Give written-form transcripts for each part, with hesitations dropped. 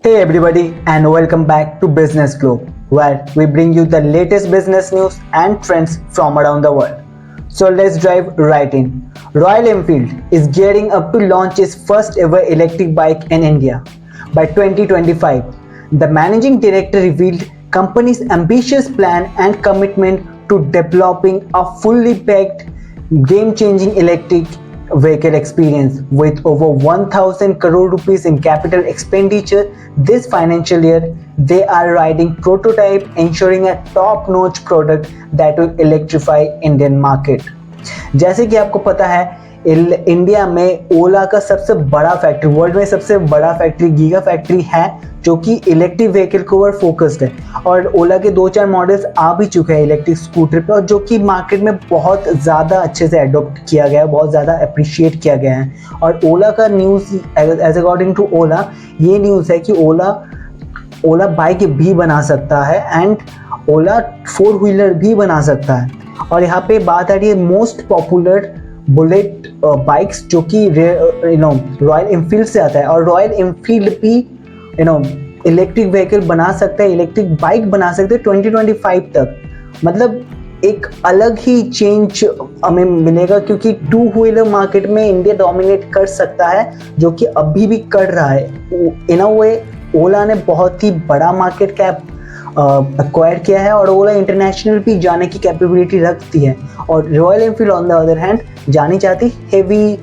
Hey everybody, and welcome back to Business Globe, where we bring you the latest business news and trends from around the world. So let's dive right in. Royal Enfield is gearing up to launch its first ever electric bike in India. By 2025, the managing director revealed company's ambitious plan and commitment to developing a fully packed, game-changing electric vehicle experience. With over 1000 crore rupees in capital expenditure this financial year, they are riding prototype, ensuring a top-notch product that will electrify Indian market. जैसे कि आपको पता है, India में ओला का सबसे बड़ा factory, world में सबसे बड़ा फैक्ट्री गीगा फैक्ट्री है, जो कि इलेक्ट्रिक व्हीकल के ऊपर फोकस्ड है। और ओला के 2-4 मॉडल्स आ भी चुके हैं इलेक्ट्रिक स्कूटर पे, और जो कि मार्केट में बहुत ज़्यादा अच्छे से अडोप्ट किया गया है, बहुत ज़्यादा अप्रिशिएट किया गया है। और ओला का न्यूज़ एज अकॉर्डिंग टू ओला, ये न्यूज़ है कि ओला बाइक भी बना सकता है एंड ओला 4 व्हीलर भी बना सकता है। और यहाँ पे बात आ रही है मोस्ट पॉपुलर बुलेट बाइक्स, जो कि रॉयल एनफील्ड से आता है। और रॉयल एनफील्ड भी इलेक्ट्रिक व्हीकल बना सकता है, इलेक्ट्रिक बाइक बना सकते हैं 2025 तक। मतलब एक अलग ही चेंज हमें मिलेगा, क्योंकि 2 व्हीलर मार्केट में इंडिया डोमिनेट कर सकता है, जो कि अभी भी कर रहा है। इन अ वे ओला ने बहुत ही बड़ा मार्केट कैप एक्वायर किया है, और ओला इंटरनेशनल भी जाने की कैपेबिलिटी रखती है। और royal Enfield on the other hand जानी चाहती हेवी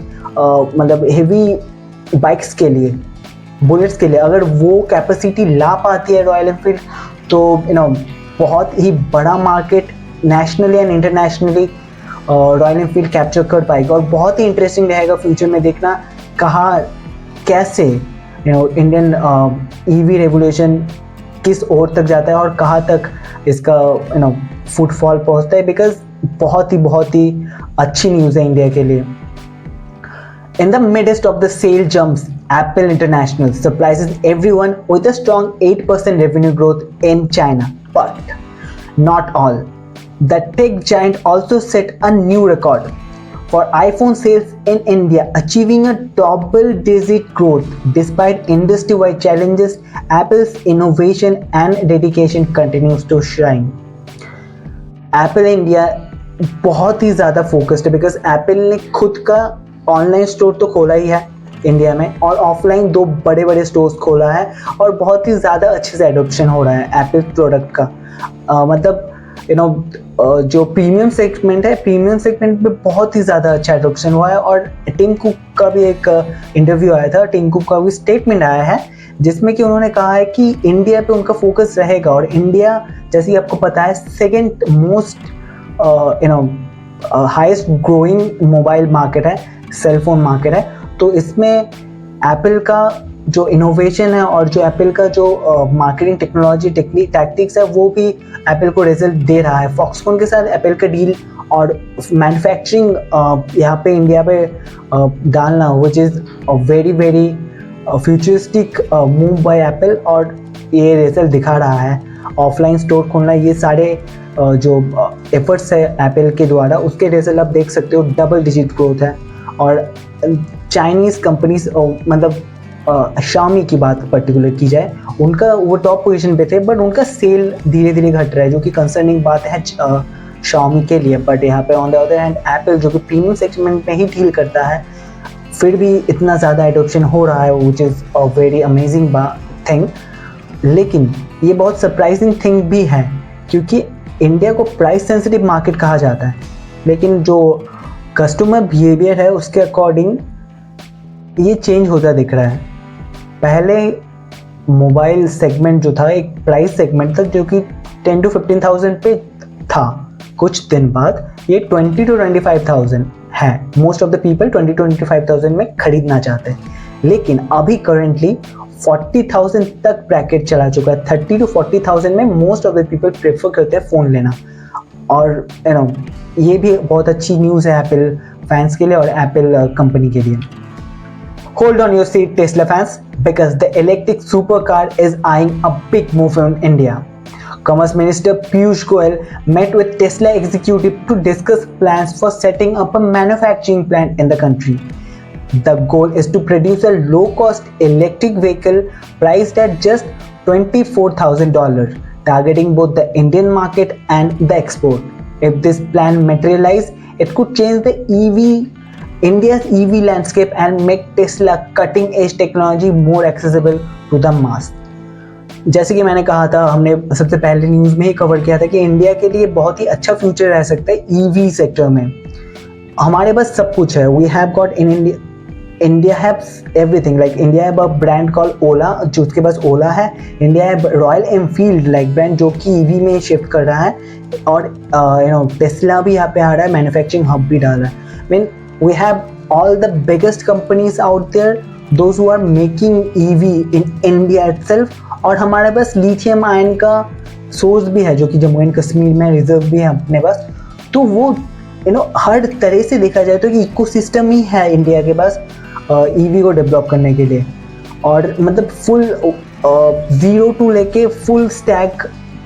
बाइक्स के लिए, बुलेट्स के लिए। अगर वो कैपेसिटी ला पाती है रॉयल एनफील्ड, तो बहुत ही बड़ा market nationally and internationally royal Enfield capture कर पाएगा। और बहुत ही इंटरेस्टिंग रहेगा फ्यूचर में देखना कहाँ कैसे इंडियन ईवी रेवोल्यूशन किस ओर तक जाता है और कहाँ तक इसका फुटफॉल पहुँचता है, बिकॉज बहुत ही अच्छी न्यूज़ है इंडिया के लिए। In the midst of the sale jumps, Apple International surprises everyone with a strong 8% revenue growth in China. But not all. The tech giant also set a new record for iPhone sales in India, achieving a double-digit growth despite industry-wide challenges. Apple's innovation and dedication continues to shine. Apple India बहुत ही ज़्यादा focused है, because Apple ने खुद का online store तो खोला ही है India में, और ऑफलाइन 2 बड़े स्टोर्स खोला है, और बहुत ही ज़्यादा अच्छे से एडोप्शन हो रहा है एप्पल प्रोडक्ट का। जो प्रीमियम सेगमेंट है, प्रीमियम सेगमेंट में बहुत ही ज़्यादा अच्छा एडोप्शन हुआ है। और टिम कुक का भी एक इंटरव्यू आया था, टिम कुक का भी स्टेटमेंट आया है, जिसमें कि उन्होंने कहा है कि इंडिया पे उनका फोकस रहेगा। और इंडिया, जैसे कि आपको पता है, second most highest growing mobile market है, सेलफोन मार्केट है। तो इसमें एप्पल का जो इनोवेशन है और जो एप्पल का जो मार्केटिंग टेक्नोलॉजी टैक्टिक्स है, वो भी एप्पल को रिजल्ट दे रहा है। फॉक्सकॉन के साथ एप्पल का डील और मैन्युफैक्चरिंग यहाँ पे इंडिया पे डालना, which is very futuristic move by Apple, और ये रिजल्ट दिखा रहा है। ऑफलाइन स्टोर खोलना, ये सारे जो एफर्ट्स है एप्पल के द्वारा, उसके रिजल्ट आप देख सकते हो, डबल डिजिट ग्रोथ है। और चाइनीज़ कंपनीज, मतलब शामी की बात पर्टिकुलर की जाए, उनका वो टॉप पोजीशन पे थे, बट उनका सेल धीरे धीरे घट रहा है, जो कि कंसर्निंग बात है शामी के लिए। बट यहाँ पे on the other hand Apple, जो कि प्रीमियम सेगमेंट में ही डील करता है, फिर भी इतना ज़्यादा एडोप्शन हो रहा है, which is a very amazing thing. लेकिन ये बहुत सरप्राइजिंग थिंग भी है, क्योंकि इंडिया को प्राइस सेंसिटिव मार्केट कहा जाता है, लेकिन जो कस्टमर बिहेवियर है उसके अकॉर्डिंग ये चेंज होता दिख रहा है। पहले मोबाइल सेगमेंट जो था एक प्राइस सेगमेंट था, जो कि 10 to 15,000 पे था। कुछ दिन बाद ये 20 to 25,000 है। Most of the people 20 to 25,000 में खरीदना चाहते हैं, लेकिन अभी करेंटली 40,000 तक ब्रैकेट चला चुका है। 30 to 40,000 में most of the people prefer करते हैं फ़ोन लेना। और ये भी बहुत अच्छी न्यूज़ है एप्पल फैंस के लिए और एप्पल कंपनी के लिए। Hold on your seat, Tesla fans, because the electric supercar is eyeing a big move in India. Commerce Minister Piyush Goyal met with Tesla executive to discuss plans for setting up a manufacturing plant in the country. The goal is to produce a low-cost electric vehicle priced at just $24,000, targeting both the Indian market and the export. If this plan materializes, it could change the India's EV landscape and make Tesla cutting-edge technology more accessible to the mass. जैसे कि मैंने कहा था, हमने सबसे पहले news में ही cover किया था कि इंडिया के लिए बहुत ही अच्छा फ्यूचर रह सकता है ईवी सेक्टर में। हमारे पास सब कुछ है। We have got in India have everything, like India have a brand call Ola, जो उसके पास ओला है। India have Royal Enfield like brand जो कि ईवी में शिफ्ट कर रहा है, और टेस्ला भी यहाँ पे आ रहा है, मैन्युफैक्चरिंग हब भी डाल रहा है। Mean we have all the biggest companies out there, those who are making EV in India itself. और हमारे पास लिथियम आयन का सोर्स भी है जो कि जम्मू एंड कश्मीर में रिजर्व भी है अपने पास। तो वो हर तरह से देखा जाए तो कि इकोसिस्टम ही है इंडिया के पास ईवी को डेवलप करने के लिए। और मतलब फुल ज़ीरो टू लेके फुल स्टैक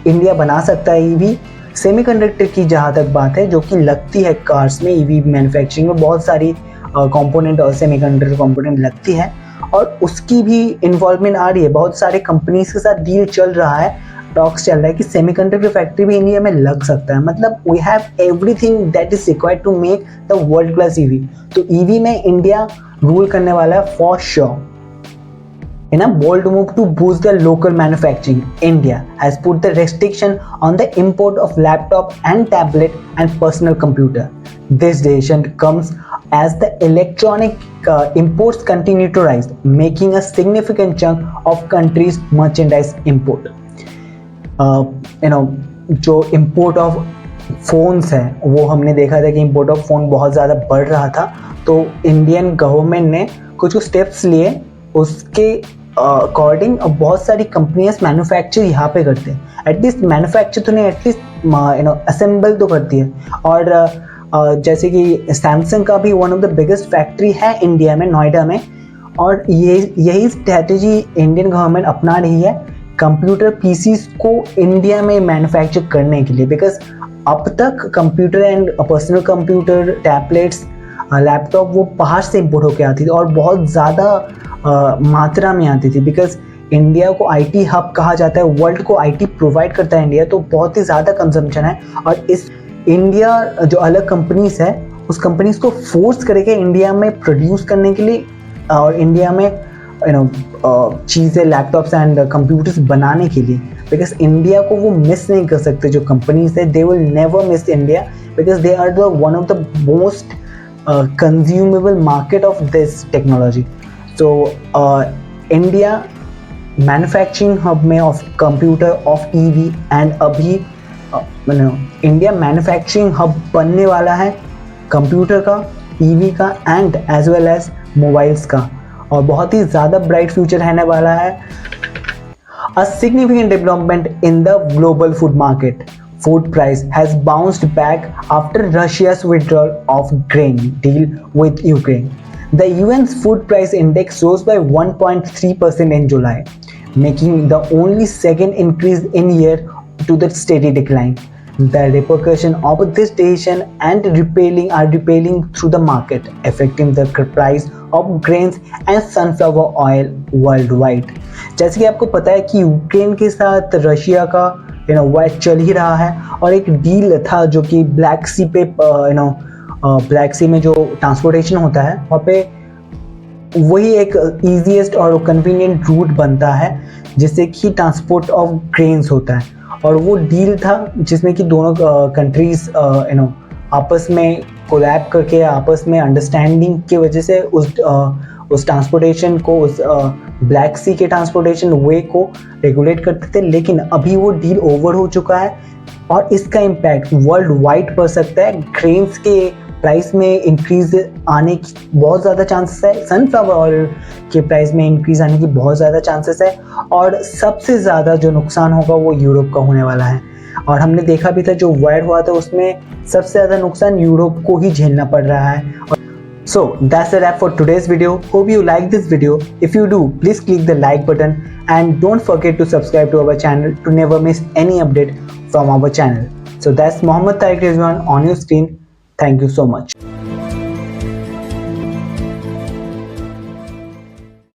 इंडिया बना सकता है ईवी। सेमीकंडक्टर की जहाँ तक बात है, जो कि लगती है कार्स में, ईवी मैन्युफैक्चरिंग में बहुत सारी कंपोनेंट और सेमीकंडक्टर कंपोनेंट लगती है, और उसकी भी इन्वॉल्वमेंट आ रही है। बहुत सारे कंपनीज के साथ डील चल रहा है, टॉक्स चल रहा है कि सेमीकंडक्टर फैक्ट्री भी इंडिया में लग सकता है। मतलब we have everything that is required to make the world class EV. तो ईवी में इंडिया रूल करने वाला है for sure. In a bold move to boost the local manufacturing, India has put the restriction on the import of laptop and tablet and personal computer. This decision comes as the electronic imports continue to rise, making a significant chunk of country's merchandise import. जो import of phones है, वो हमने देखा था कि import of phone बहुत ज़्यादा बढ़ रहा था। तो इंडियन गवर्नमेंट ने कुछ स्टेप्स लिए, उसके अकॉर्डिंग बहुत सारी कंपनियां मैन्युफैक्चर यहाँ पे करते हैं। एटलीस्ट मैन्युफैक्चर तो नहीं, एटलीस्ट असेंबल तो करती है। और जैसे कि सैमसंग का भी one of the biggest factory है इंडिया में, नोएडा में। और यही स्ट्रैटेजी इंडियन गवर्नमेंट अपना रही है कंप्यूटर पीसीस को इंडिया में मैन्युफैक्चर करने के लिए। बिकॉज अब तक computer and personal computer, tablets, laptop वो बाहर से इम्पोर्ट होकर आती थी, और बहुत ज़्यादा मात्रा में आती थी। बिकॉज इंडिया को आईटी हब कहा जाता है, वर्ल्ड को आईटी प्रोवाइड करता है इंडिया, तो बहुत ही ज़्यादा कंजम्पशन है। और इस इंडिया जो अलग कंपनीज है, उस कंपनीज को फोर्स करेगा इंडिया में प्रोड्यूस करने के लिए, और इंडिया में चीज़ें, लैपटॉप्स एंड कंप्यूटर्स बनाने के लिए। बिकॉज इंडिया को वो मिस नहीं कर सकते। जो कंपनीज है, they will never miss India, because they are the one of the most consumable market of this technology. So India manufacturing hub में of computer, of EV, and अभी India manufacturing hub बनने वाला है computer का, EV का, and as well as mobiles का। और बहुत ही ज़्यादा ब्राइट फ्यूचर रहने वाला है। A significant development in the global food market. Food price has bounced back after Russia's withdrawal of grain deal with Ukraine. The UN's food price index rose by 1.3% in July, making the only second increase in year to the steady decline. The repercussion of this decision and are repelling through the market, affecting the price of grains and sunflower oil worldwide. जैसे कि आपको पता है कि Ukraine के साथ Russia का वार चल ही रहा है, और एक डील था जो कि ब्लैक सी पे ब्लैक सी में जो ट्रांसपोर्टेशन होता है, वहाँ पे वही एक ईजीएस्ट और कन्वीनियंट रूट बनता है जिससे कि ट्रांसपोर्ट ऑफ ग्रेन्स होता है। और वो डील था जिसमें कि दोनों कंट्रीज आपस में कोलैब करके, आपस में अंडरस्टैंडिंग की वजह से उस ट्रांसपोर्टेशन को, उस ब्लैक सी के ट्रांसपोर्टेशन वे को रेगुलेट करते थे। लेकिन अभी वो डील ओवर हो चुका है, और इसका इम्पैक्ट वर्ल्ड वाइड पड़ सकता है। ग्रेन्स के प्राइस में इंक्रीज आने की बहुत ज़्यादा चांसेस है, सनफ्लावर ऑयल के प्राइस में इंक्रीज आने की बहुत ज़्यादा चांसेस है, और सबसे ज़्यादा जो नुकसान होगा वो यूरोप का होने वाला है। और हमने देखा भी था जो वार हुआ था उसमें सबसे ज़्यादा नुकसान यूरोप को ही झेलना पड़ रहा है। So that's a wrap for today's video. Hope you like this video. If you do, please click the like button and don't forget to subscribe to our channel to never miss any update from our channel. So that's Mohammad Tariq Rizwan on your screen. Thank you so much.